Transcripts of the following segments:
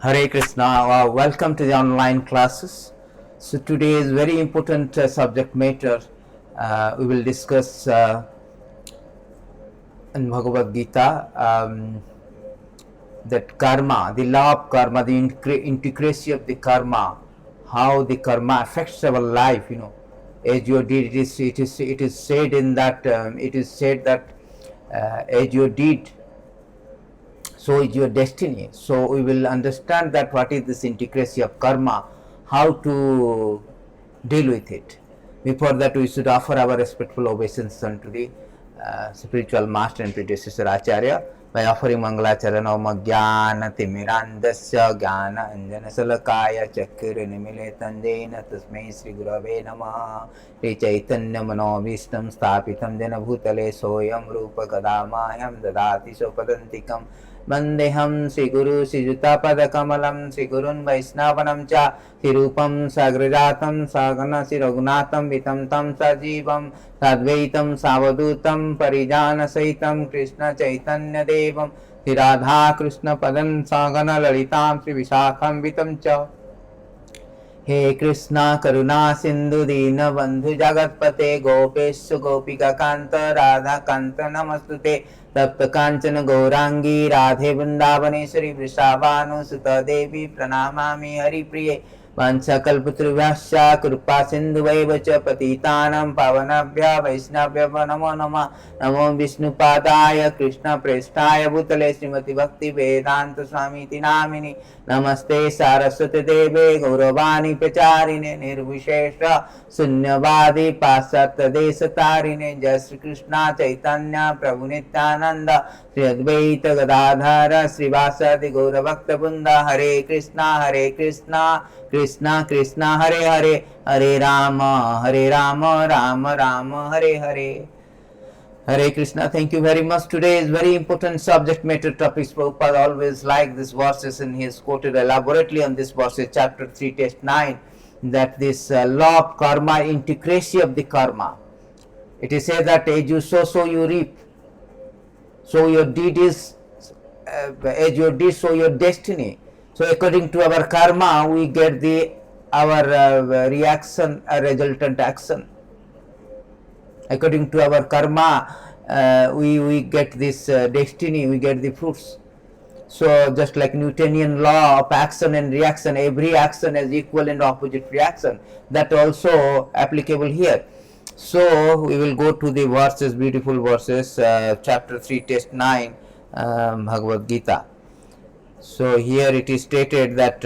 Hare Krishna, welcome to the online classes. So today is very important subject matter. We will discuss in Bhagavad Gita that karma, the law of karma, the intricacy of the karma, how the karma affects our life. As you did, it is said in that as you did, so is your destiny. So we will understand that what is this intricacy of karma, how to deal with it. Before that, we should offer our respectful obeisance unto the spiritual master and predecessor Acharya by offering Mangalacharan Om Jnana Timirandasya Jnana Anjana Salakaya Chakra Nimile Tandena Tasmai Sri Gurave Namaha Sri Chaitanya Mano Vishtam Sthapitam Jena Bhutale Soyam Rupa Kadamayam Dadati Sopadantikam Vandeham Sri Guru Sri Jutapada Kamalam Sri Gurun Vaisnavanam Cha Sri Rupam Sagrajatam Sagana Sri Raghunatham Vitam Tam Sajivam Sadvaitam Savadutam Parijana Saitam Krishna Chaitanya Devam Sri Radha Krishna Padan Sagana Lalitam Sri Vishakham Vitam Cha हे कृष्णा करुणा सिंधु दीन बंधु जगतपते गोपेश गोपिका कांत राधा कांत नमस्तुते तप्त कांचन गौरांगी राधे वृंदावनेश्वरी वृषाभानुसुत देवी प्रणमामि हरिप्रिये वंशकल्पतरुभ्यश्च कृपा सिन्धुवैव च पतितानां पावनेभ्यः वैष्णवेभ्यो नमो नमः नमो विष्णुपादाय कृष्णप्रेष्ठाय भूतले श्रीमति भक्ति वेदांत स्वामीति नामिनि नमस्ते सारस्वती देवे गौरवाणी प्रचारिणे निर्विशेष शून्यवादी पाश्चात्य देश तारिणे जय श्री कृष्ण चैतन्य प्रभु नित्यानंद श्री अद्वैत गदाधर श्रीवासादि गौर भक्त वृंद हरे Krishna Krishna Krishna Hare Hare Hare Ram Ram Ram Hare Hare Hare Krishna, thank you very much. Today is very important subject matter topics. Prabhupada always like these verses and he has quoted elaborately on this verses, chapter 3, text 9, that this law of karma, intricacy of the karma. It is said that as you sow, so you reap. So your deed is, as your deed, so your destiny. So according to our karma, we get our reaction, a resultant action. According to our karma, we get this destiny, we get the fruits. So just like Newtonian law of action and reaction, every action has equal and opposite reaction. That also applicable here. So we will go to the verses, beautiful verses, chapter 3, text 9, Bhagavad Gita. So here it is stated that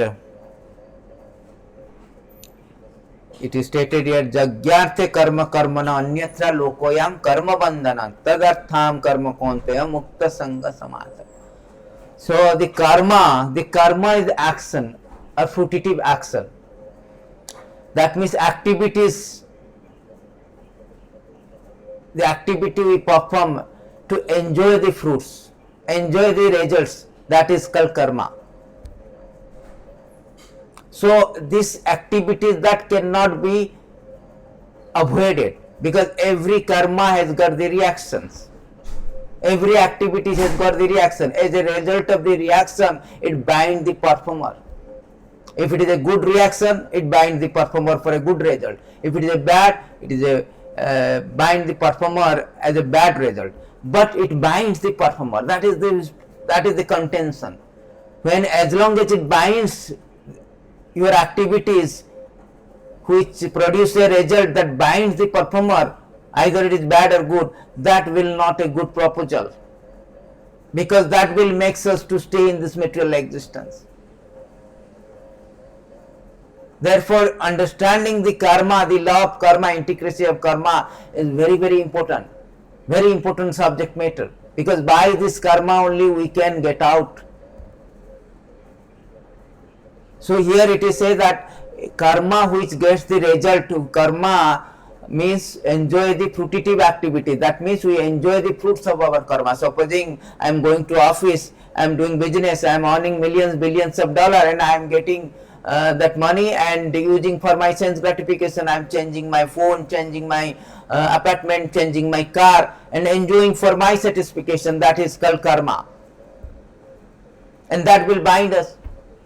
it is stated here jagyarthe karma karmana anyatra lokoyam karma bandhana tadartham karma konteya mukta sangha samasa. So the karma is action, a fruitive action. That means activities, the activity we perform to enjoy the fruits, enjoy the results, that is called karma. So these activities that cannot be avoided because every karma has got the reactions. Every activity has got the reaction. As a result of the reaction, it binds the performer. If it is a good reaction, it binds the performer for a good result. If it is a bad, it is a bind the performer as a bad result. But it binds the performer. That is the contention. When as long as it binds your activities which produce a result that binds the performer, either it is bad or good, that will not a good proposal, because that will make us to stay in this material existence. Therefore, understanding the karma, the law of karma, intricacy of karma is very important subject matter, because by this karma only we can get out. So here it is said that karma which gets the result of karma means enjoy the fruitive activity. That means we enjoy the fruits of our karma. Supposing I am going to office, I am doing business, I am earning billions of dollars, and I am getting that money and using for my sense gratification. I am changing my phone, changing my apartment, changing my car, and enjoying for my satisfaction. That is called karma, and that will bind us.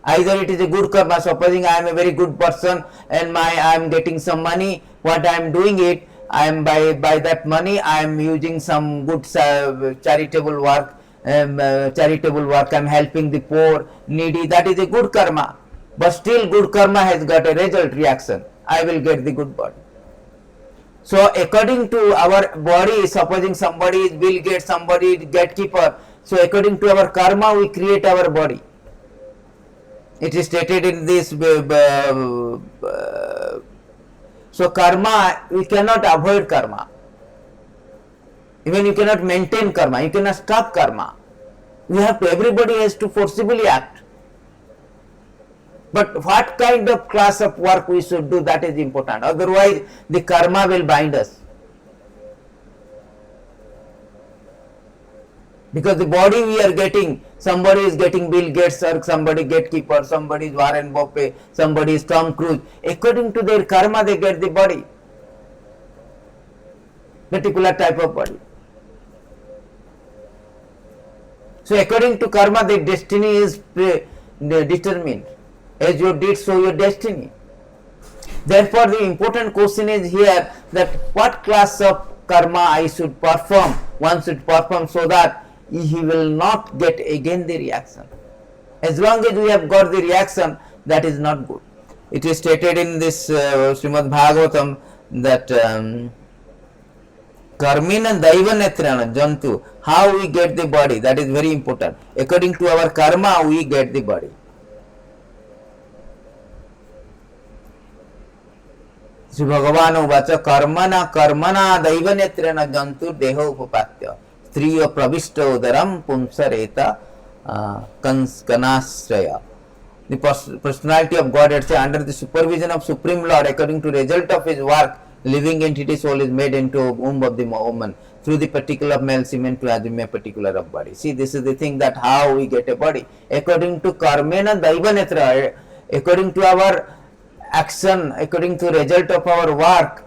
Either it is a good karma, supposing I am a very good person and I am getting some money, what I am doing it, I am by that money I am using some good charitable work, I am helping the poor, needy, that is a good karma. But still good karma has got a result reaction, I will get the good body. So according to our body, supposing somebody is Bill Gates, somebody is gatekeeper, so according to our karma we create our body. It is stated in this, so karma, we cannot avoid karma. Even you cannot maintain karma, you cannot stop karma. We have to, everybody has to forcibly act. But what kind of class of work we should do, that is important. Otherwise, the karma will bind us. Because the body we are getting, somebody is getting Bill Gates or somebody gatekeeper, somebody is Warren Buffett, somebody is Tom Cruise. According to their karma, they get the body, particular type of body. So according to karma, the destiny is determined. As your deeds, so your destiny. Therefore, the important question is here that what class of karma I should perform, one should perform so that he will not get again the reaction. As long as we have got the reaction, that is not good. It is stated in this Srimad Bhagavatam that karmina daiva netrana jantu, how we get the body, that is very important. According to our karma, we get the body. Shri भगवान उवाच कर्मणा कर्मणा दैवनेत्रेण जंतु देहो उपपात्य स्त्रिय प्रविष्ट उदरम पुंसरेत कनाश्रय. The personality of God, under the supervision of Supreme Lord, according to result of his work, living entity soul is made into a womb of the woman through the particle of male semen to assume a particular of body. See, this is the thing, that how we get a body. According to karmena daivanetra, according to our action, according to result of our work,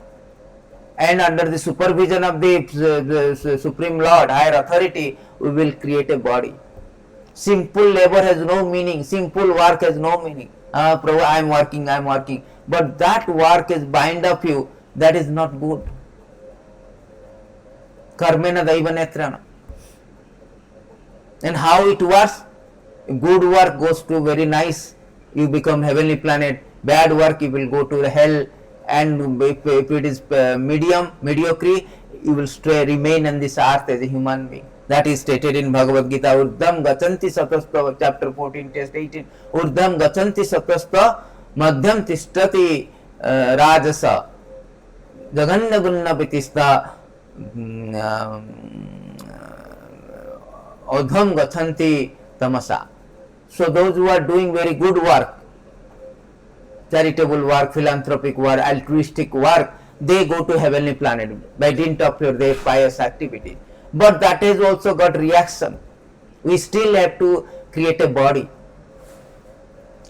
and under the supervision of the Supreme Lord, higher authority, we will create a body. Simple labor has no meaning, simple work has no meaning. Prabhu, I am working, but that work is bind of you, that is not good. Karmena daivanetrana. And how it works? Good work goes to very nice, you become heavenly planet. Bad work, you will go to the hell, and if it is mediocre, you will remain on this earth as a human being. That is stated in Bhagavad Gita. Urdham gachanti satastha, chapter 14, text 18. Urdham gachanti satastha, madhyam tishtati rajasa, jaganya gunna pitistha, adham gachanti tamasa. So those who are doing very good work, charitable work, philanthropic work, altruistic work, they go to heavenly planet by dint of their pious activity. But that has also got reaction. We still have to create a body,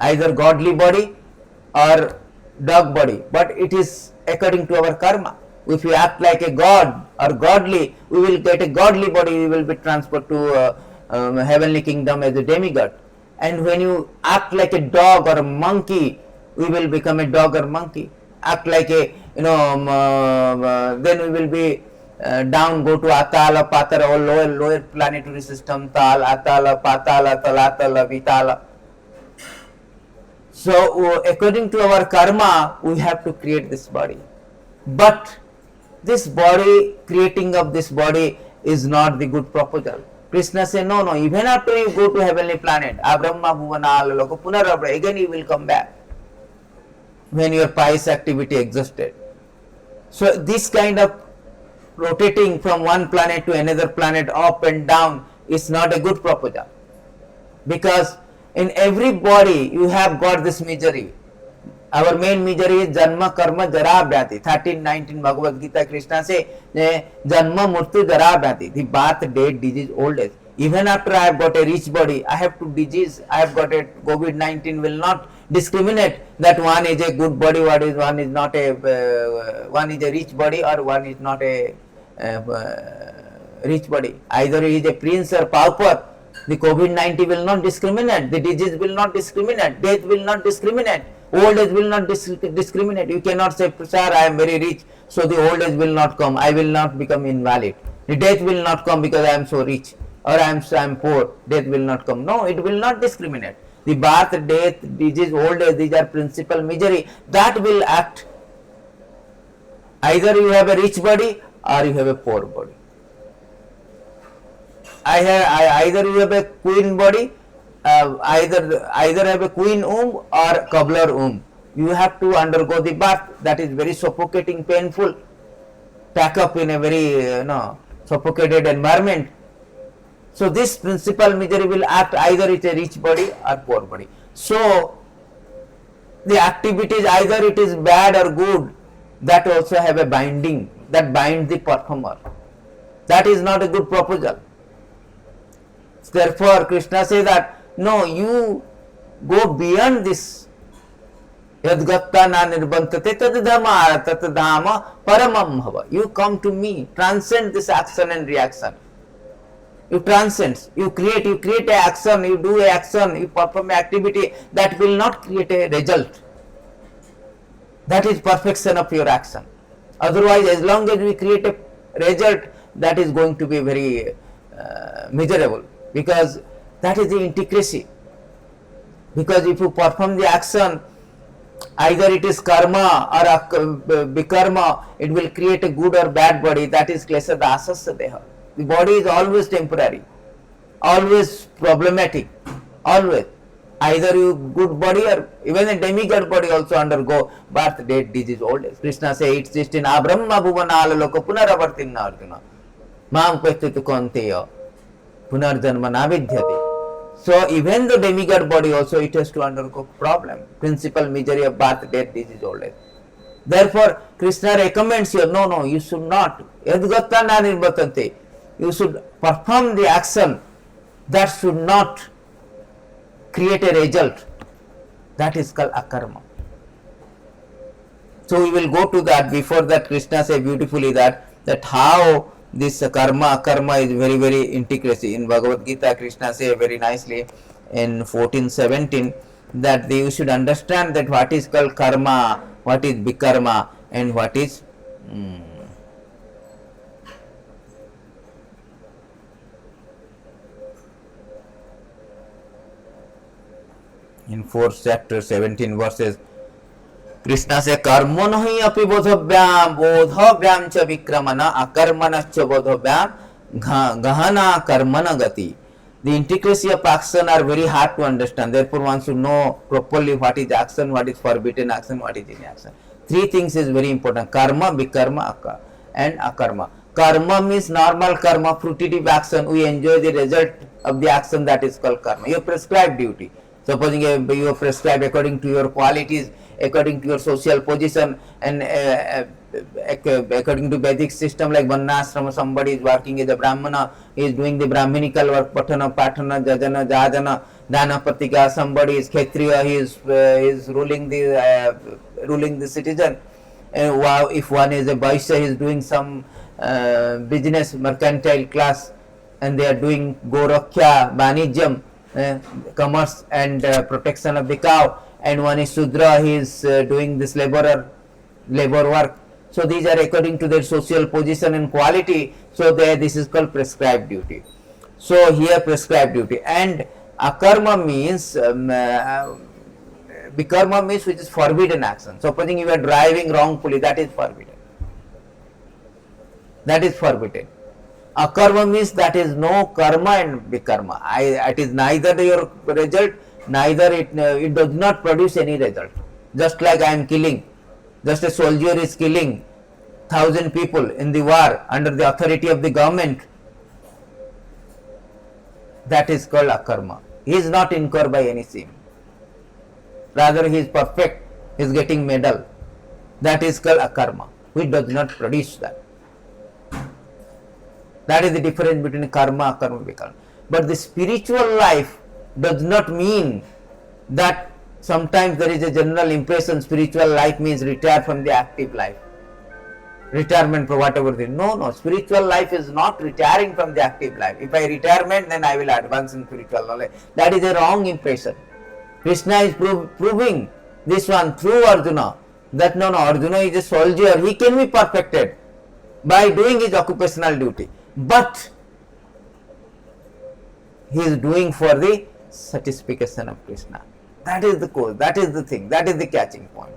either godly body or dog body, but it is according to our karma. If we act like a god or godly, we will get a godly body, we will be transferred to heavenly kingdom as a demigod. And when you act like a dog or a monkey, we will become a dog or monkey. Act like a, then we will be down, go to Atala, Patala, or lower planetary system, Tal, Atala, Patala, Talatala, Vitala. So according to our karma, we have to create this body. But this body, creating of this body is not the good proposal. Krishna said, no, even after you go to heavenly planet, Abrahma Bhuvana Alaloka Punarabra, again you will come back when your pious activity exhausted. So this kind of rotating from one planet to another planet, up and down, is not a good proposal. Because in every body you have got this misery. Our main misery is Janma, Karma, Jara, Vyati. 13-19 Bhagavad Gita, Krishna say, Janma, Murtyu, Jara, Vyati. The birth, death, disease, old age. Even after I have got a rich body, I have to disease, I have got a COVID-19 will not discriminate that one is a good body, one is not a, one is a rich body or one is not a rich body. Either he is a prince or pauper, The COVID-19 will not discriminate, the disease will not discriminate, death will not discriminate, old age will not discriminate. You cannot say, sir, I am very rich, so the old age will not come, I will not become invalid. The death will not come because I am so rich, or I am poor, death will not come. No, it will not discriminate. The birth, death, disease, old age, these are principal misery that will act. Either you have a rich body or you have a poor body. Either you have a queen body, either have a queen womb or cobbler womb. You have to undergo the birth. That is very suffocating, painful. Pack up in a very suffocated environment. So this principal misery will act either it's a rich body or poor body. So the activities, either it is bad or good, that also have a binding, that binds the performer. That is not a good proposal. Therefore, Krishna says that, no, you go beyond this. Yadgatta na nirbantate tadadhama tatadhama paramam bhava. You come to me, transcend this action and reaction. You transcend, you create an action, you do an action, you perform an activity that will not create a result. That is perfection of your action. Otherwise, as long as we create a result, that is going to be very miserable, because that is the intricacy. Because if you perform the action, either it is karma or bikarma, it will create a good or bad body. That is klesha dasasya deha. The body is always temporary, always problematic, always. Either you good body or even a demigod body also undergo birth, death, disease, old age. Krishna says, it's just in abrahma bhuvanala loka punaravartinna arjuna mam kvestitu konteya punarjanma navidhyate. So even the demigod body also, it has to undergo problem, principal misery of birth, death, disease, old age. Therefore Krishna recommends you, no, you should not. Yadgatta na nirvatante. You should perform the action that should not create a result. That is called akarma. So we will go to that. Before that, Krishna says beautifully that how this akarma is very, very intricacy. In Bhagavad Gita, Krishna says very nicely in 14:17 that you should understand that what is called karma, what is bikarma, and what is in 4th chapter 17 verses, Krishna says, karmano hi api bodhavyam cha vikramana akarmanascha bodhavyam gahana karmana gati. The intricacy of action are very hard to understand. Therefore, one should know properly what is action, what is forbidden action, what is inaction. Three things is very important: karma, bikarma, and akarma. Karma means normal karma, fruitive action. We enjoy the result of the action, that is called karma. Your prescribed duty. Supposing you are prescribed according to your qualities, according to your social position, and according to Vedic system like Varnashrama, somebody is working as a Brahmana, he is doing the Brahminical work, Patana, Patana, Jajana, Jajana, Dana, Patika, somebody is Kshatriya, he is ruling the citizen. And if one is a Vaishya, he is doing some business, mercantile class, and they are doing Gorakhya, Vanijyam, commerce and protection of the cow, and one is Sudra, he is doing this labor work. So these are according to their social position and quality. So this is called prescribed duty. So here prescribed duty, and akarma means bikarma means which is forbidden action. Supposing you are driving wrongfully, that is forbidden. That is forbidden. Akarma means that is no karma and bikarma. It is neither your result, neither it does not produce any result. Just like I am killing, just a soldier is killing 1,000 people in the war under the authority of the government. That is called akarma. He is not incurred by any sin. Rather, he is perfect. He is getting medal. That is called akarma, which does not produce that. That is the difference between karma, akarma, bikarma. But the spiritual life does not mean that sometimes there is a general impression spiritual life means retire from the active life. retirement for whatever thing. No, no, spiritual life is not retiring from the active life. If I retirement, then I will advance in spiritual knowledge. That is a wrong impression. Krishna is proving this one through Arjuna, that no, Arjuna is a soldier, he can be perfected by doing his occupational duty, but he is doing for the satisfaction of Krishna. That is the cause, that is the thing, that is the catching point.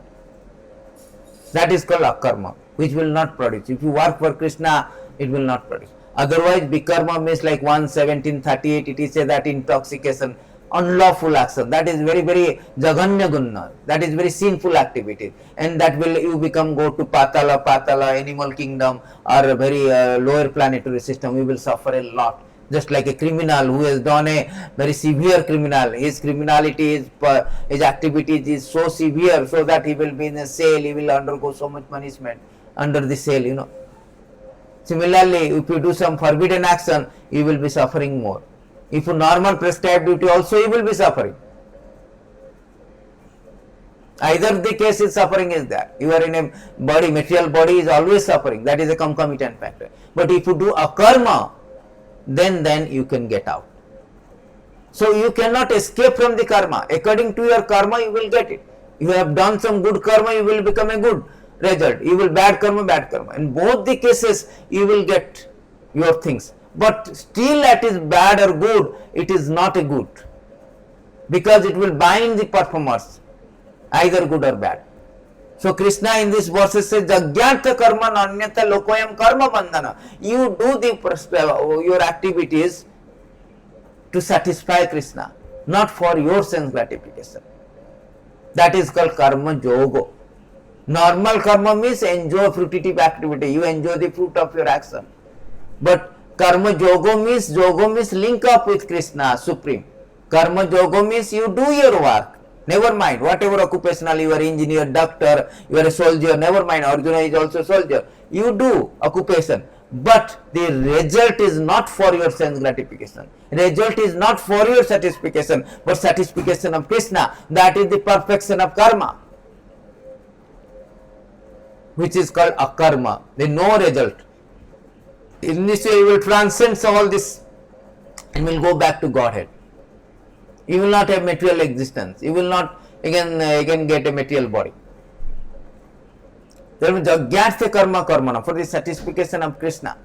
That is called akarma, which will not produce. If you work for Krishna, it will not produce. Otherwise, bikarma means like 1:17:38, it is said that intoxication, unlawful action, that is very, very jaganya gunna, that is very sinful activity, and that will you become go to patala, animal kingdom, or a very lower planetary system, you will suffer a lot. Just like a criminal who has done a very severe criminal, his criminality, his activities is so severe, so that he will be in a cell, he will undergo so much punishment under the cell, Similarly, if you do some forbidden action, you will be suffering more. If you normal prescribed duty also, you will be suffering. Either the case is suffering is there. You are in a body, material body is always suffering. That is a concomitant factor. But if you do akarma, then you can get out. So you cannot escape from the karma. According to your karma, you will get it. You have done some good karma, you will become a good result. You will bad karma. In both the cases, you will get your things. But still it is bad or good, it is not a good. Because it will bind the performers, either good or bad. So Krishna in this verse says, Jagyartha karma nanyata lokoyam karma bandhana. You do your activities to satisfy Krishna, not for your sense gratification. That is called karma yoga. Normal karma means enjoy fruitive activity. You enjoy the fruit of your action. But karma yoga means link up with Krishna, Supreme. Karma yoga means you do your work. Never mind, whatever occupational, you are engineer, doctor, you are a soldier, never mind, Arjuna is also a soldier. You do occupation, but the result is not for your sense gratification. Result is not for your satisfaction, but satisfaction of Krishna. That is the perfection of karma, which is called akarma, the no result. In this way, you will transcend all this and will go back to Godhead. You will not have material existence. You will not again get a material body. Therefore, jagyartha karma karmana, for the satisfaction of Krishna,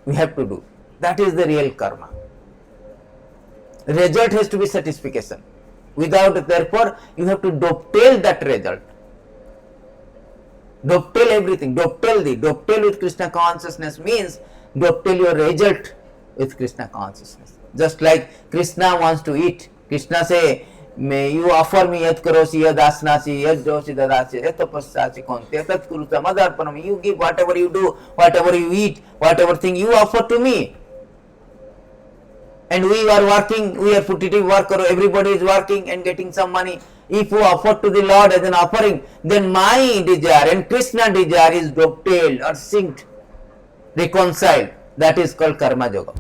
we have to do. That is the real karma. Result has to be satisfaction. Without, therefore, you have to dovetail that result. Dovetail everything. Dovetail with Krishna consciousness means dovetail your result with Krishna consciousness. Just like Krishna wants to eat. Krishna say, may you offer me yat karosi, yad asnasi, yad josi dadasi, yat tapassasi konte, tat kuruta madarpanam. You give whatever you do, whatever you eat, whatever thing you offer to me. And we are working, we are fruitive worker, everybody is working and getting some money. If you offer to the Lord as an offering, then my desire and Krishna desire is dovetailed or synced, reconciled. That is called karma yoga.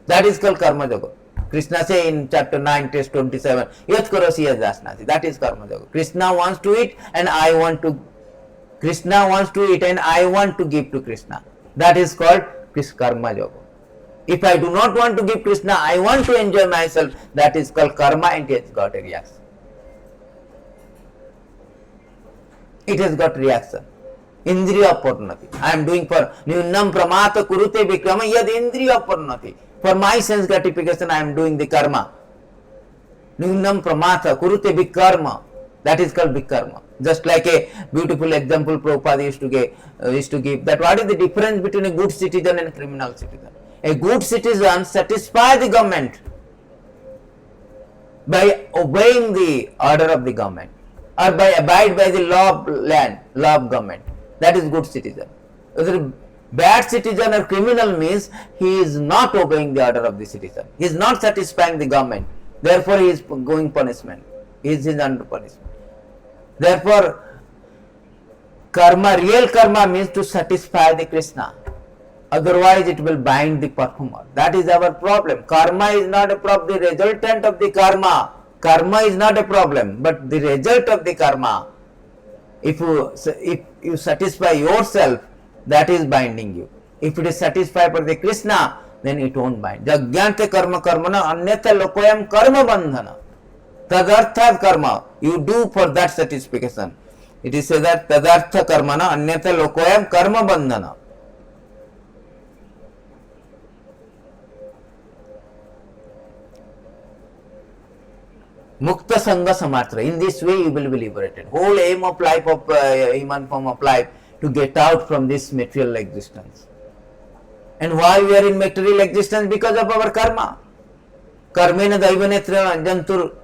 That is called karma yoga. Krishna say in chapter 9, text 27, Yat karosi yad asnasi. That is karma yoga. Krishna wants to eat and I want to give to Krishna. That is called karma yoga. If I do not want to give Krishna, I want to enjoy myself. That is called karma and it has got a reaction. It has got reaction. Indriya purnati. I am doing for nyunnam pramata kurute vikrama yad indriya purnati. For my sense gratification, I am doing the karma. Nyunnam pramata kurute vikarma. That is called vikarma. Just like a beautiful example Prabhupada used to give, that what is the difference between a good citizen and a criminal citizen? A good citizen satisfies the government by obeying the order of the government, or by abide by the law of land, law of government. That is good citizen. Whether bad citizen or criminal means he is not obeying the order of the citizen. He is not satisfying the government. Therefore, he is going punishment. He is under punishment. Therefore, karma, real karma means to satisfy the Krishna. Otherwise, it will bind the performer. That is our problem. Karma is not a problem. The resultant of the karma. Karma is not a problem, but the result of the karma If you satisfy yourself, that is binding you. If it is satisfied for the Krishna, then it won't bind. Jagyante karma karmana anyatha lokoyam karma bandhana. Tadartha karma, you do for that satisfaction. It is said that tadartha karmana anyatha lokoyam karma bandhana. Mukta Sangha Samatra. In this way you will be liberated. Whole aim of life of human form of life to get out from this material existence. And why we are in material existence? Because of our karma. Karmena daivanetra jantur.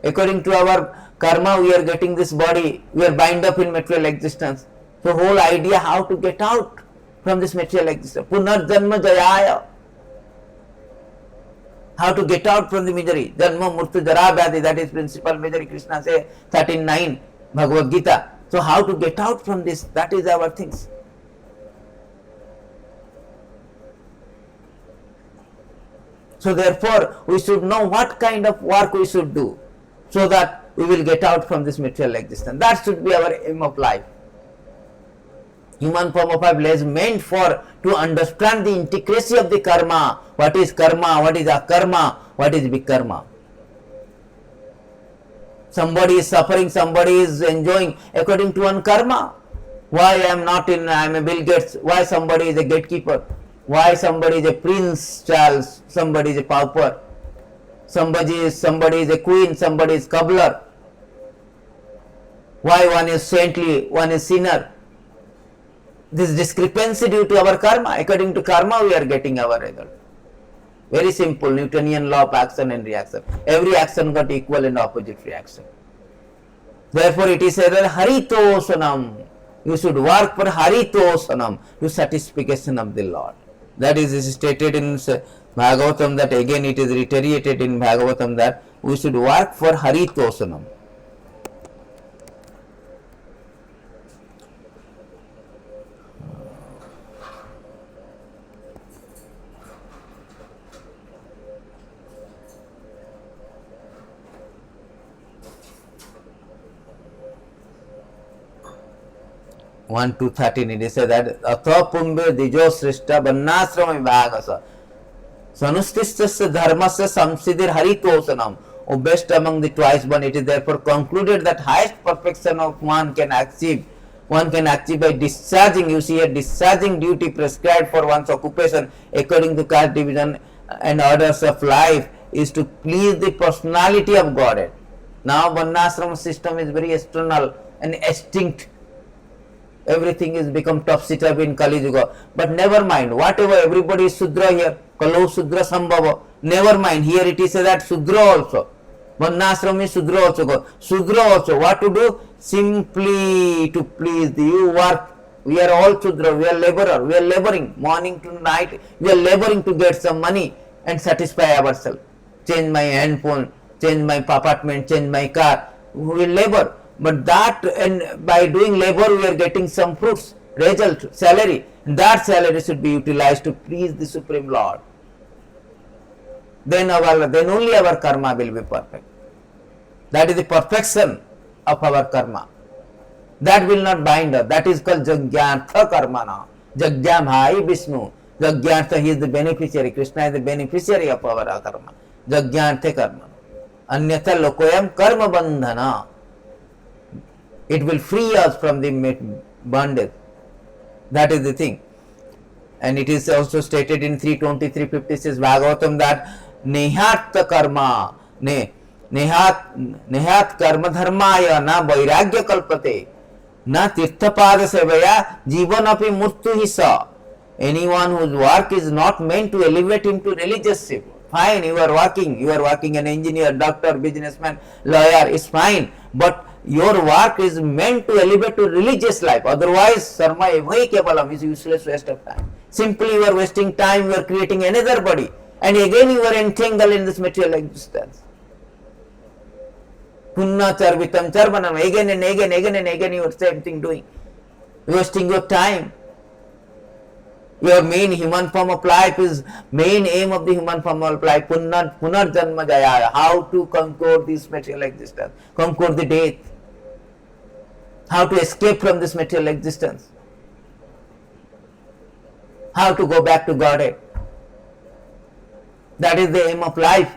According to our karma, we are getting this body. We are bound up in material existence. So whole idea how to get out from this material existence. Punarjanma jayaya. How to get out from the misery. Janma murtu jara vyadhi, that is principal misery. Krishna says 13:9 Bhagavad Gita. So how to get out from this? That is our things. So therefore we should know what kind of work we should do so that we will get out from this material existence. That should be our aim of life. Human form of life is meant for to understand the intricacy of the karma. What is karma? What is akarma? What is vikarma? Somebody is suffering, somebody is enjoying according to one karma. Why I am not in, I am a Bill Gates? Why somebody is a gatekeeper? Why somebody is a prince Charles? Somebody is a pauper? Somebody is a queen, somebody is cobbler. Why one is saintly, one is sinner? This discrepancy due to our karma. According to karma, we are getting our result. Very simple, Newtonian law of action and reaction. Every action got equal and opposite reaction. Therefore, it is said that Haritosanam. You should work for Haritosanam, to satisfaction of the Lord. That is stated in Bhagavatam, that again it is reiterated in Bhagavatam that we should work for Haritosanam. 1 to 13, it is said that Atha Pumbe Dijo Srishta Bannasrama Vibhagasa Sanustistasya Dharmasya Samsiddhir Haritosanam. O best among the twice born, it is therefore concluded that highest perfection of one can achieve by discharging, you see, a discharging duty prescribed for one's occupation according to caste division and orders of life is to please the personality of Godhead. Now Varnashrama system is very external and extinct. Everything is become topsy-turvy in Kali Yuga. But never mind, whatever, everybody is Sudra here. Kalau Sudra Sambhava. Never mind, here it is said that Sudra also. Varnashram is Sudra also. Sudra also, what to do? Simply to please the you work. We are all Sudra, we are laborer, we are laboring morning to night. We are laboring to get some money and satisfy ourselves. Change my handphone, change my apartment, change my car. We will labor. But that, and by doing labor we are getting some fruits, result, salary. That salary should be utilized to please the Supreme Lord. Then only our karma will be perfect. That is the perfection of our karma. That will not bind us. That is called Jagyartha Karmana. Jagyamhai Vishnu. Jagyartha, he is the beneficiary. Krishna is the beneficiary of our karma. Jagyartha Karmana. Anyatha Lokoyam Karma Bandhana. It will free us from the bondage. That is the thing. And it is also stated in 3:23:56 Bhagavatam that Nehat karma, Nehat karma dharmaya na vairagya kalpate na tirthapad sevaya jivan api murtu hisa. Anyone whose work is not meant to elevate him to religious life. Fine, you are working an engineer, doctor, businessman, lawyer, is fine. But your work is meant to elevate to religious life. Otherwise, sarma evai kevalam is useless waste of time. Simply you are wasting time, you are creating another body. And again you are entangled in this material existence. Punna charvitam charvanam, again and again you are same thing doing. Wasting your time. Your main human form of life is, main aim of the human form of life, punarjanma jaya, how to conquer this material existence, conquer the death. how to escape from this material existence, how to go back to Godhead. That is the aim of life.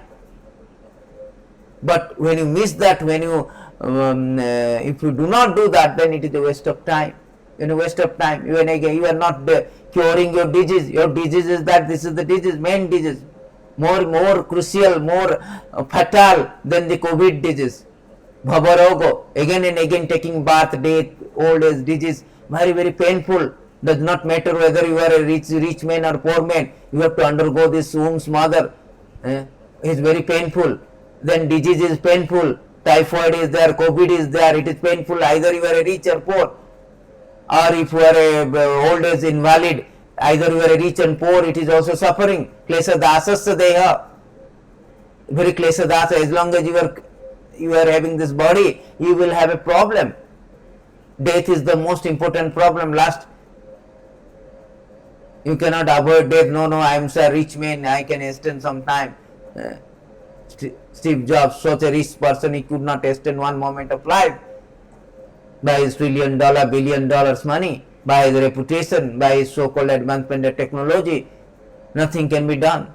But when you miss that, when you if you do not do that, then it is a waste of time. In a waste of time, you are not curing your disease. Your disease is that this is the disease, main disease, more crucial, more fatal than the COVID disease. Bhavarogo, again and again taking bath, death, old age, disease, very painful. Does not matter whether you are a rich man or poor man. You have to undergo this womb's mother. It's very painful. Then disease is painful. Typhoid is there, COVID is there. It is painful. Either you are a rich or poor. Or if you are a old age invalid, either you are a rich and poor, it is also suffering. Klesha dasasya deha. Very klesha dasa. As long as you are having this body, you will have a problem. Death is the most important problem. Last, you cannot avoid death. No, I am a rich man, I can extend some time. Steve Jobs, such a rich person, he could not extend one moment of life. By his $1 trillion, $1 billion money, by his reputation, by his so-called advancement of technology, nothing can be done.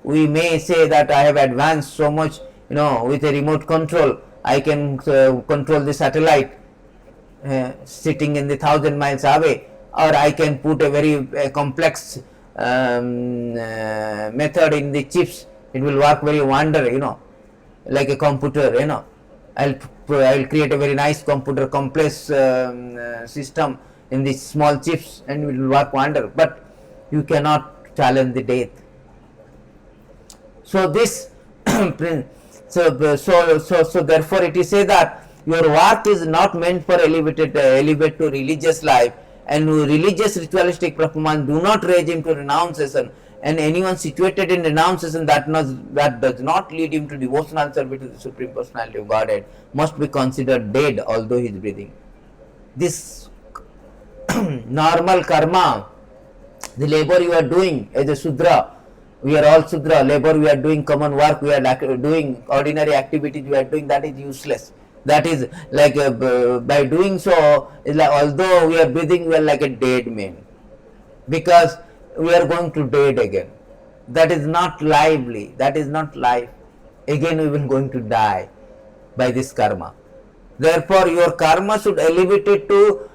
We may say that I have advanced so much, with a remote control, I can control the satellite sitting in the 1,000 miles away, or I can put a very complex method in the chips. It will work very wonder, like a computer, I'll create a very nice computer complex system in these small chips, and it will work wonder. But you cannot challenge the death. So this so therefore it is said that your work is not meant for elevate to religious life, and religious ritualistic performance do not raise him to renunciation, and anyone situated in renunciation that does not lead him to devotional service to the Supreme Personality of Godhead must be considered dead although he is breathing. This normal karma, the labor you are doing as a Sudra, we are all Sudra, labor we are doing, common work we are doing, ordinary activities we are doing, that is useless. That is like by doing so, like, although we are breathing, we are like a dead man, because we are going to dead again. That is not lively, that is not life. Again we will going to die by this karma. Therefore your karma should elevate it to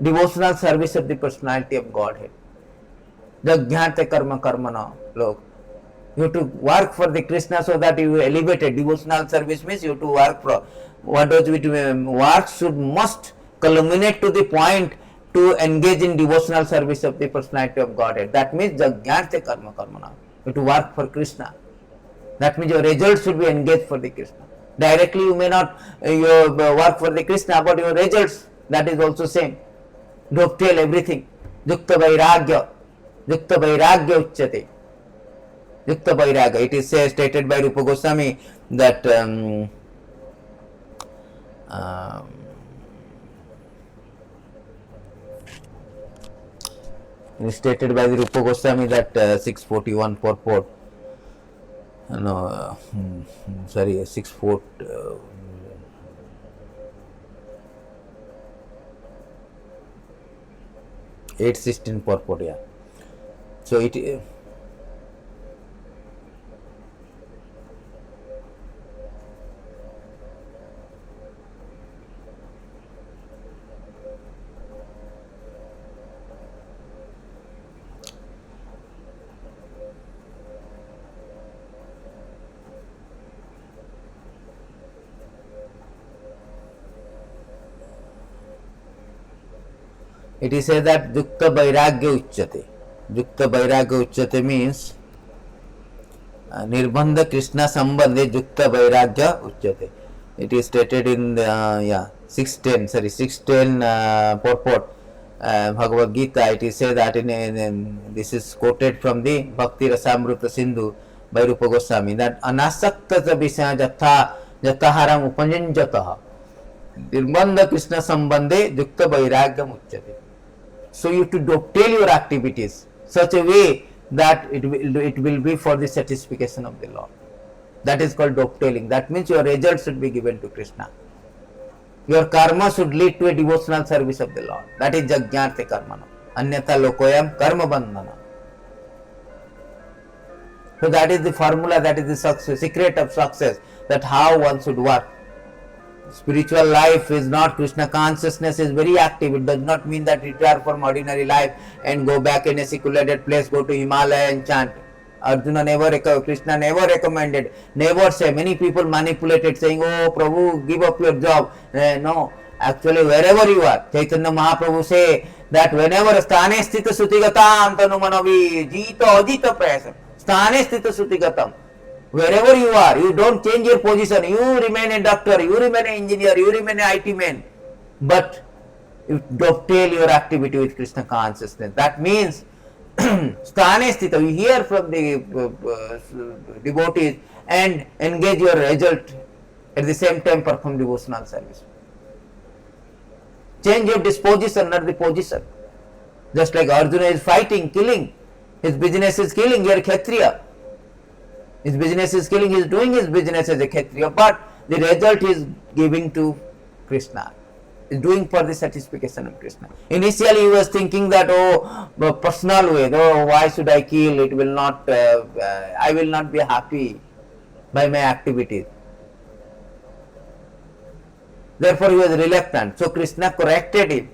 devotional service of the Personality of Godhead. Jajñāte karma karmana log. You have to work for the Krishna so that you elevate it. Devotional service means you have to work for what does it mean? Work must culminate to the point to engage in devotional service of the Personality of Godhead. That means jajñāte karma karmana. You have to work for Krishna. That means your results should be engaged for the Krishna. Directly you may not work for the Krishna, but your results, that is also same. Dovetail everything. Yukta vairagya. Yukta vairagya uchyate. Yukta vairagya. It is stated by Rupa Goswami that it is stated by the Rupa Goswami that 641 purport. No, sorry, 64. 816 purport, yeah. So it is said that Yukta Vairagya Uchyate. Yukta Vairagya Uchyate means Nirbandha Krishna Sambandhe Yukta Vairagya Uchyate. It is stated in 610 purport Bhagavad Gita. It is said that this is quoted from the Bhakti Rasamrita Sindhu by Rupa Goswami, that Anasakta Visaya Jataharam Upanjanjataha Nirbandha Krishna Sambandhe Yukta Vairagya Uchyate. So you have to dovetail your activities such a way that it will be for the satisfaction of the Lord. That is called dovetailing. That means your results should be given to Krishna. Your karma should lead to a devotional service of the Lord. That is Jagyartha Karmana. Anyatha Lokoyam Karma Bandhana. So that is the formula, that is the success, secret of success, that how one should work. Spiritual life is not, Krishna consciousness is very active. It does not mean that retire from ordinary life and go back in a secluded place, go to Himalaya and chant. Arjuna never, Krishna never recommended, never say. Many people manipulated, saying, oh Prabhu, give up your job. No, actually wherever you are, Chaitanya Mahaprabhu say that whenever sthane sthita sutigatam tanu manavi jita ajita prayasam. Sthane sthita sutigatam. Wherever you are, you don't change your position. You remain a doctor, you remain an engineer, you remain an IT man. But you dovetail your activity with Krishna consciousness. That means sthane sthita, you hear from the devotees and engage your result, at the same time perform devotional service. Change your disposition, not the position. Just like Arjuna is fighting, killing, his business is killing, you are Kshatriya. His business is killing, he is doing his business as a Kshatriya, but the result he is giving to Krishna. He is doing for the satisfaction of Krishna. Initially he was thinking that, personal way, why should I kill, it will not, I will not be happy by my activities. Therefore he was reluctant. So Krishna corrected him.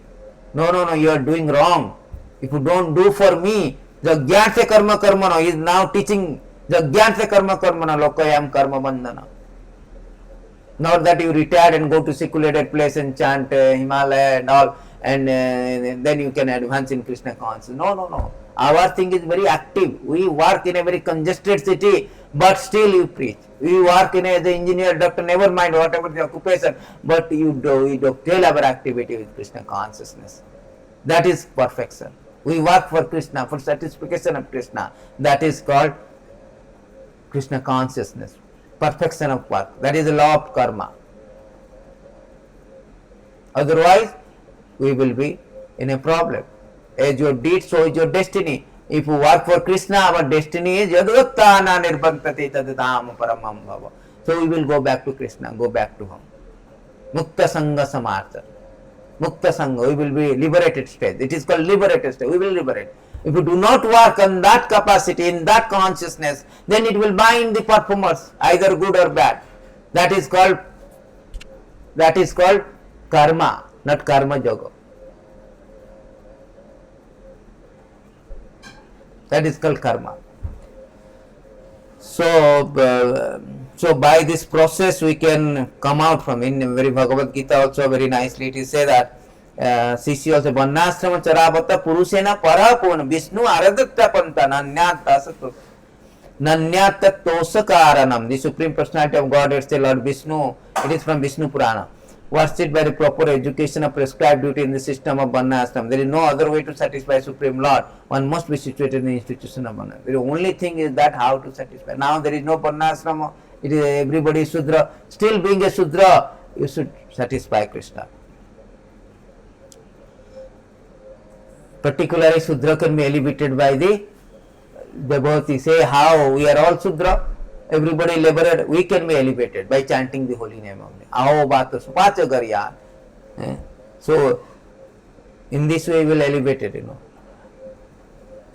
No, you are doing wrong. If you don't do for me, Jagyartha Karma Karmana, he is now teaching Jagyartha Karma Karmana Lokayam Karma Bandhana. Not that you retire and go to secluded place and chant Himalaya and all, and then you can advance in Krishna consciousness. No. Our thing is very active. We work in a very congested city, but still you preach. We work as an engineer, doctor, never mind whatever the occupation, but we dovetail our activity with Krishna consciousness. That is perfection. We work for Krishna, for satisfaction of Krishna. That is called Krishna consciousness, perfection of work. That is the law of karma. Otherwise, we will be in a problem. As your deed, so is your destiny. If you work for Krishna, our destiny is yadvattana nirbantati tadadam paramam bhava. So we will go back to Krishna, go back to him. Mukta Sangha Samartha. Mukta Sangha, we will be liberated state. It is called liberated state. We will liberate. If you do not work on that capacity, in that consciousness, then it will bind the performers, either good or bad. That is called karma, not karma yoga. That is called karma. So by this process we can come out from. In very Bhagavad Gita also very nicely it is said that Sisi also Varnashrama Charabhata Purusena Parapona Vishnu Aradatta Panta Nanyata Tosakaranam. The Supreme Personality of Godhead, say Lord Vishnu, it is from Vishnu Purana. Worshipped by the proper education of prescribed duty in the system of Varnashram. There is no other way to satisfy Supreme Lord. One must be situated in the institution of Varnashram. The only thing is that how to satisfy. Now there is no Varnashram, it is everybody is Shudra. Still being a Shudra, you should satisfy Krishna. Particularly Shudra can be elevated by the devotee. Say how we are all Shudra, everybody liberated, we can be elevated by chanting the holy name of Aho Bhato Supacha Garya. So in this way we will elevate it,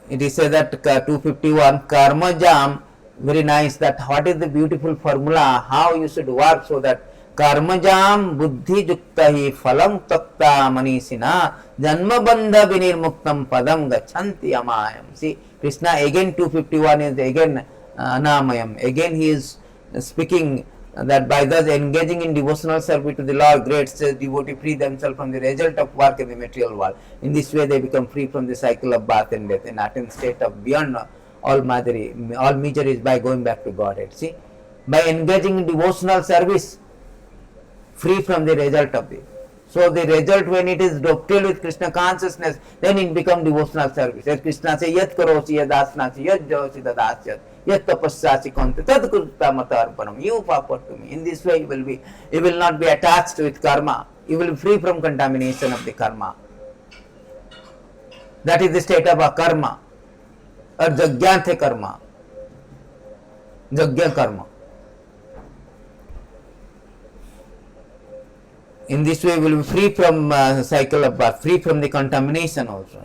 It is said that 251 Karma Jam, very nice, that what is the beautiful formula, how you should work so that Karmajam buddhi juktahi phalam takta manisina janma bandha vinirmuktam padam gachanti amayam. See, Krishna again 251 is again anamayam. Again he is speaking that by thus engaging in devotional service to the Lord, great devotee free themselves from the result of work in the material world. In this way they become free from the cycle of birth and death and attain state of beyond all miseries by going back to Godhead. See, by engaging in devotional service, free from the result of it. So the result, when it is dovetailed with Krishna consciousness, then it becomes devotional service. As Krishna says, yat karosi yad asnasi yad javosi dadasyat yat tapasyasi konta tad kurta mata arpanam. You purport to me. In this way you will not be attached with karma. You will be free from contamination of the karma. That is the state of akarma or jagyanthe karma. Jagya karma. In this way, we will be free from cycle of birth, free from the contamination also.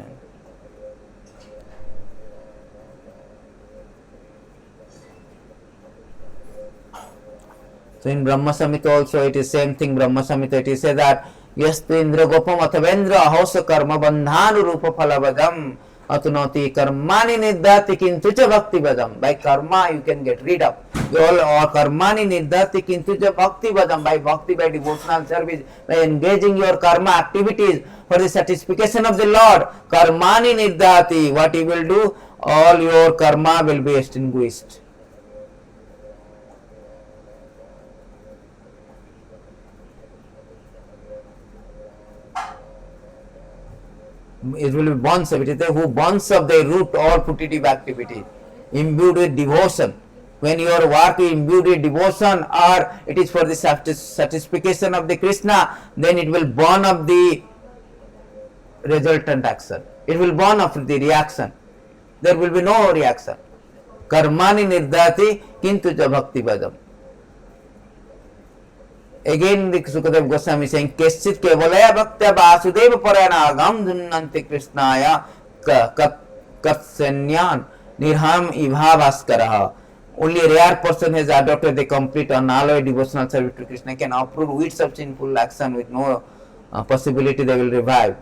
So in Brahma Samhita also it is same thing. Brahma Samhita it is said that yastu indra gopam athavendra ahosa karma bandhanu rupa phalavadam atunoti karmani niddhati kintu cha bhakti vadam. By karma you can get rid of all, or karmani niddhati kintu cha bhakti vadam. By bhakti, by devotional service, by engaging your karma activities for the satisfaction of the Lord, karmani niddhati, what you will do, all your karma will be extinguished. It will be bonds of it. It is who bonds of the root all putative activity, imbued with devotion. When your work is imbued with devotion, or it is for the satisfaction of the Krishna, then it will burn up the resultant action. It will burn up the reaction. There will be no reaction. Karmani nirdhati kintu cha bhakti vadam. Again, the Sukadeva Goswami is saying, Keschit kevalaya bhaktya vasudeva parayana agam dhunnanti krishnaya katsanyan nirham ibhavaskaraha. Only a rare person has adopted the complete unalloyed devotional service to Krishna, can uproot weeds of sinful action with no possibility they will revive.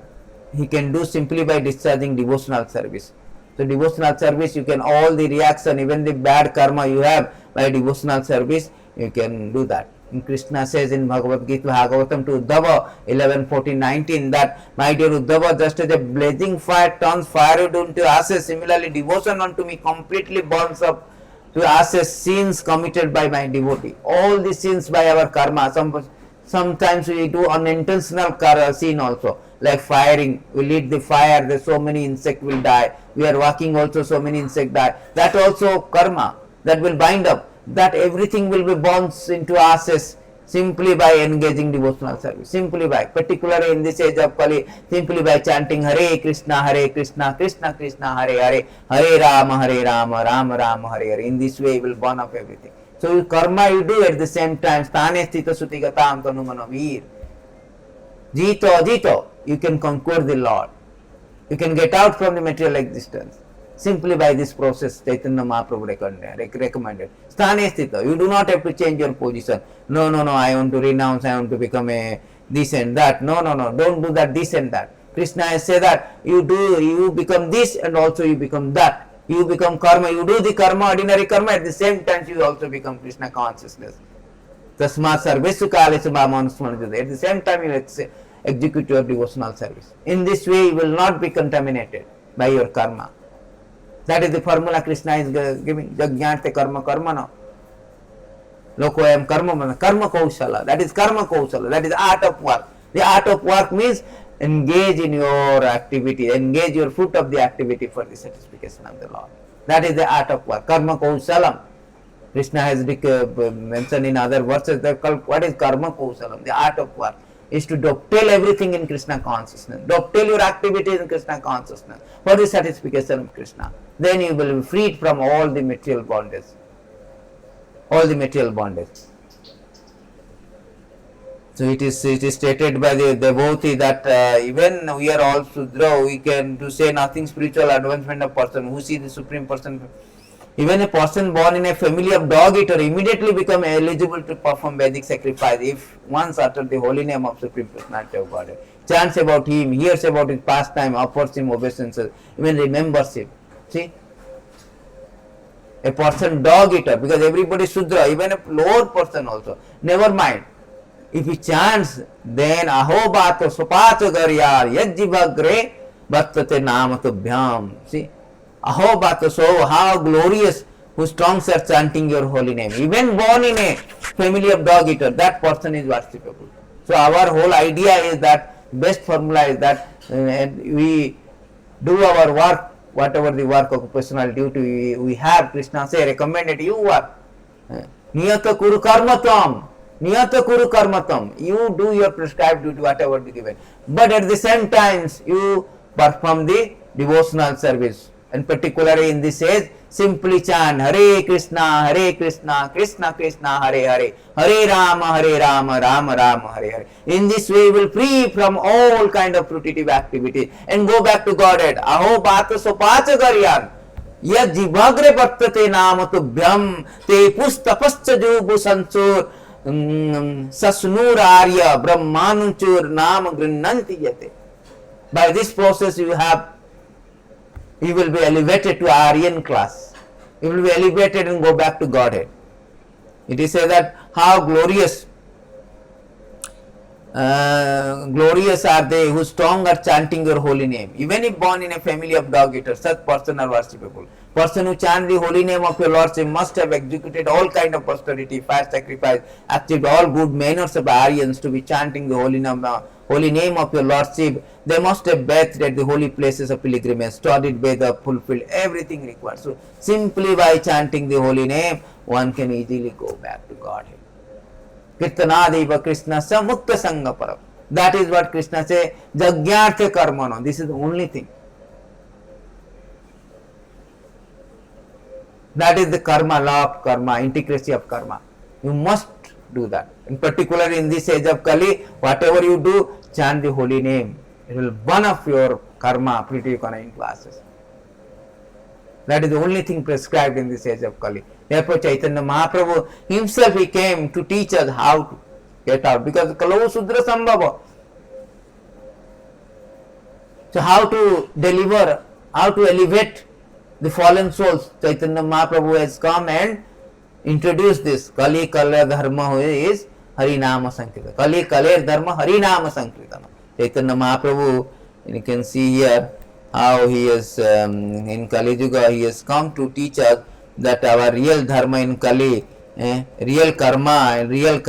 He can do simply by discharging devotional service. So devotional service, you can, all the reaction, even the bad karma you have by devotional service, you can do that. And Krishna says in Bhagavad Gita Bhagavatam to Uddhava 11:14-19 that, my dear Uddhava, just as a blazing fire turns firewood into ashes, similarly devotion unto me completely burns up to ashes sins committed by my devotee. All the sins by our karma. Sometimes we do unintentional sin also, like firing. We lit the fire, there so many insects will die. We are walking also, so many insects die. That also karma, that will bind up. That everything will be burned into ashes simply by engaging devotional service. Simply by, particularly in this age of Kali, simply by chanting Hare Krishna, Krishna Krishna, Hare Hare, Hare Rama, Rama Rama, Hare Hare. In this way, you will burn up everything. So karma you do at the same time. Sthane sthita sutigatam tanumano veer. Jito, you can conquer the Lord. You can get out from the material existence. Simply by this process, Chaitanya Mahaprabhu recommended. Sthane sthita, you do not have to change your position. No, I want to renounce, I want to become a this and that. No, don't do that, this and that. Krishna has said that you become this and also you become that. You become karma, you do the karma, ordinary karma, at the same time you also become Krishna consciousness. Tasmat sarvesu kalesu bhamanusmanujade. At the same time you execute your devotional service. In this way you will not be contaminated by your karma. That is the formula Krishna is giving. Jagyante karma karmana. Lokoyam karma kausala. That is karma kausala. That is art of work. The art of work means engage in your activity, engage your fruit of the activity for the satisfaction of the Lord. That is the art of work. Karma kausalam. Krishna has mentioned in other verses that what is karma kausalam? The art of work is to dovetail everything in Krishna consciousness. Dovetail your activities in Krishna consciousness for the satisfaction of Krishna. Then you will be freed from all the material bondage. All the material bondage. So it is stated by the devotee that even we are all Sudra, we can to say nothing spiritual advancement of person who sees the Supreme Person. Even a person born in a family of dog eater immediately become eligible to perform Vedic sacrifice if once utter the holy name of Supreme Personality of Godhead. Chants about him, hears about his pastime, offers him obeisances, even remembers him. See? A person dog eater, because everybody is Sudra, even a lower person also. Never mind. If he chants, then aho bato sopato garyar yajjivagre bhattate namatubhyam. See? Aho bato, so how glorious whose tongues are chanting your holy name. Even born in a family of dog eater, that person is worshipable. So our whole idea is that, best formula is that we do our work, whatever the work, occupational duty we have. Krishna say, recommended you work. Niyata kuru karmatam. Niyata kuru karmatam. You do your prescribed duty, whatever the given. But at the same time, you perform the devotional service. and particularly in this age, simply chant Hare Krishna, Krishna Krishna, Hare Hare, Hare Rama, Rama Rama, Hare Hare. In this way, we will free from all kind of fruitive activity and go back to Godhead. Aho bata sopacha garyan. यह जिभग्रे वर्तते नाम तुभ्यम ते पुस्तपश्च जुगु संचोर सस्नूर आर्य ब्रह्मानुचूर नाम गृह्णन्ति यते. By this process you will be elevated to Aryan class. You will be elevated and go back to Godhead. It is said that how glorious are they who strong are chanting your holy name. Even if born in a family of dog eaters, such person are worshipable. Person who chant the holy name of your Lordship must have executed all kind of austerity, fast, sacrifice, achieved all good manners of Aryans to be chanting the holy name of your Lordship. They must have bathed at the holy places of pilgrimage, studied Veda, fulfilled everything required. So simply by chanting the holy name, one can easily go back to Godhead. Kirtanadeva Krishna sa mukta sangha param. That is what Krishna says, Jagyartha karmano. This is the only thing. That is the karma, law of karma, intricacy of karma. You must do that. In particular in this age of Kali, whatever you do, chant the holy name. It will burn off your karma, pretty economic classes. That is the only thing prescribed in this age of Kali. Therefore, Chaitanya Mahaprabhu himself, he came to teach us how to get out, because Kalau Sudra Sambhava. So, how to deliver, how to elevate the fallen souls. Chaitanya Mahaprabhu has come and introduced this. Kali Kala Dharma is Harinama Sankirtana. Kali Kale Dharma Harinama Sankirtana. Chaitanya Mahaprabhu, you can see here how he is in Kali Yuga, he has come to teach us that our real dharma in Kali, real karma, real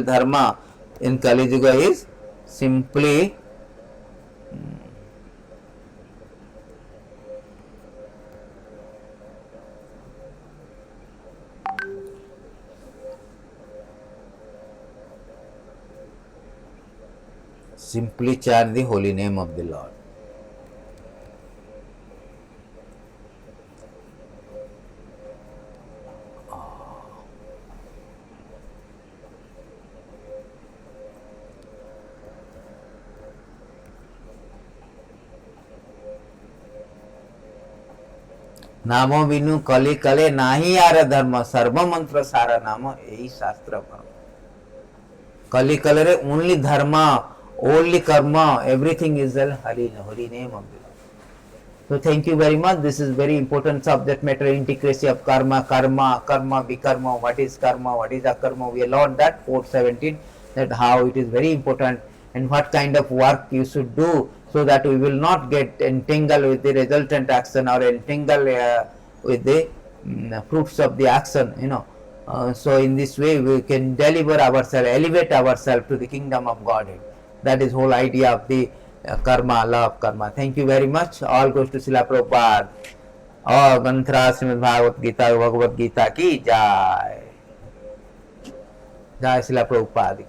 dharma in Kali Yuga is simply chant the holy name of the Lord. नामो बिनु कली कले नाही are धर्म सर्व मंत्र सारा नाम यही शास्त्र कर्म. कली कले रे only dharma, only karma, everything is the holy name of the Lord. So thank you very much. This is very important subject matter, intricacy of karma, vikarma, what is karma, what is akarma. We learned that 417, that how it is very important and what kind of work you should do, so that we will not get entangled with the resultant action or entangled with the fruits of the action, so in this way we can deliver ourselves, elevate ourselves to the kingdom of Godhead. That is whole idea of the karma, law of karma. Thank you very much. All goes to Srila Prabhupada. और मंत्रा श्रीमद् भागवत गीता भगवत गीता की जय. जय श्रीला प्रभुपाद.